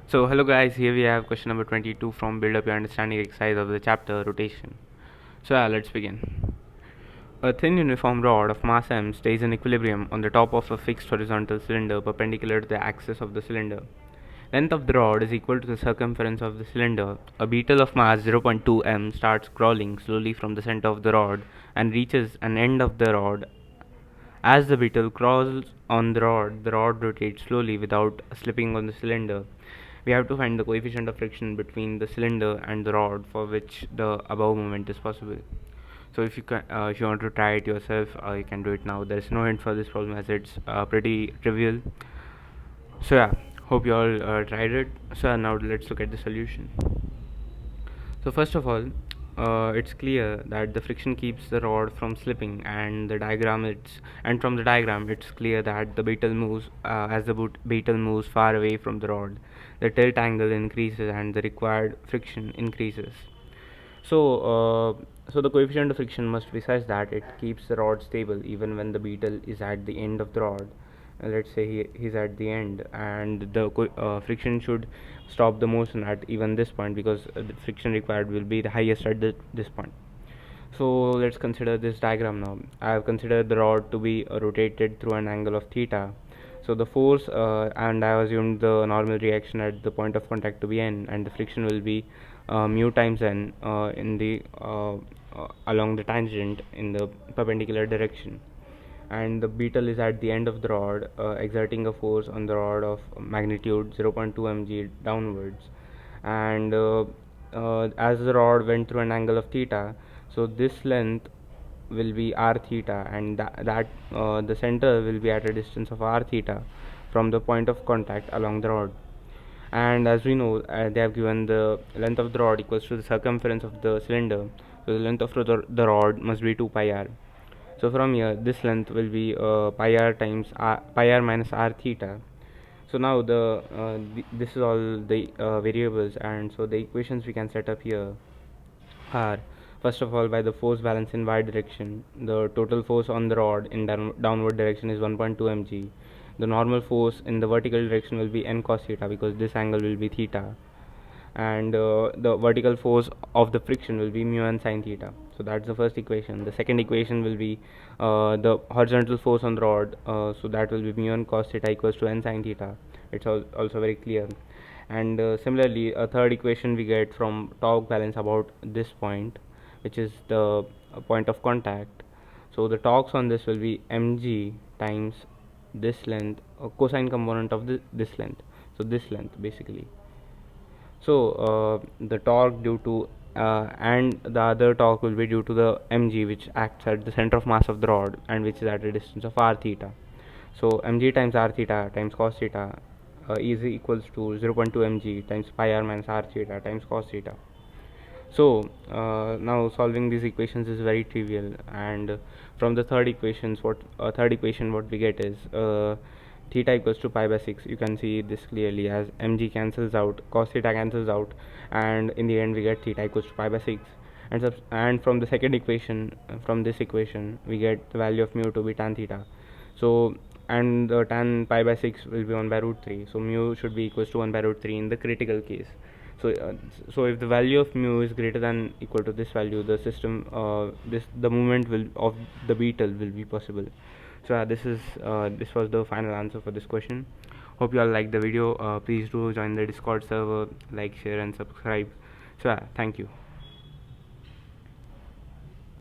So hello guys, here we have question number 22 from Build Up Your Understanding exercise of the chapter Rotation. So let's begin. A thin uniform rod of mass m stays in equilibrium on the top of a fixed horizontal cylinder perpendicular to the axis of the cylinder. Length of the rod is equal to the circumference of the cylinder. A beetle of mass 0.2 m starts crawling slowly from the center of the rod and reaches an end of the rod. As the beetle crawls on the rod rotates slowly without slipping on the cylinder. We have to find the coefficient of friction between the cylinder and the rod for which the above movement is possible. So if you want to try it yourself, you can do it now. There is no hint for this problem as it's pretty trivial. So hope you all tried it. So now let's look at the solution. So first of all, it's clear that the friction keeps the rod from slipping, and from the diagram it's clear that the beetle moves as the beetle moves far away from the rod. The tilt angle increases and the required friction increases. So the coefficient of friction must be such that it keeps the rod stable even when the beetle is at the end of the rod. Let's say he's at the end, and the friction should stop the motion at even this point, because the friction required will be the highest at this point. So let's consider this diagram now. I have considered the rod to be rotated through an angle of theta. So the force, and I have assumed the normal reaction at the point of contact to be n, and the friction will be mu times n in the along the tangent in the perpendicular direction. And the beetle is at the end of the rod, exerting a force on the rod of magnitude 0.2 mg downwards. And as the rod went through an angle of theta, so this length will be r theta, and the center will be at a distance of r theta from the point of contact along the rod. And as we know, they have given the length of the rod equals to the circumference of the cylinder, so the length of the rod must be 2 pi r. So from here this length will be pi r times pi r minus r theta. So now this is all the variables, and so the equations we can set up here are: first of all, by the force balance in y direction, the total force on the rod in downward direction is 1.2 mg. The normal force in the vertical direction will be n cos theta, because this angle will be theta, and the vertical force of the friction will be mu n sine theta. So that's the first equation. The second equation will be the horizontal force on the rod, so that will be mu n cos theta equals to n sine theta. It's also very clear. And similarly, a third equation we get from torque balance about this point, which is the point of contact. So the torques on this will be mg times this length, cosine component of this length, so this length basically. So the torque due to and the other torque will be due to the mg, which acts at the center of mass of the rod and which is at a distance of r theta. So mg times r theta times cos theta is equals to 0.2 mg times pi r minus r theta times cos theta. So now solving these equations is very trivial, and from the third equation what we get is theta equals to pi by 6. You can see this clearly as mg cancels out, cos theta cancels out, and in the end we get theta equals to pi by 6. And from the second equation, from this equation we get the value of mu to be tan theta. So and the tan pi by 6 will be 1 by root 3, so mu should be equals to 1 by root 3 in the critical case. So if the value of mu is greater than equal to this value, the system the movement will of the beetle will be possible. So this was the final answer for this question. Hope you all liked the video. Please do join the Discord server, like, share and subscribe. So thank you.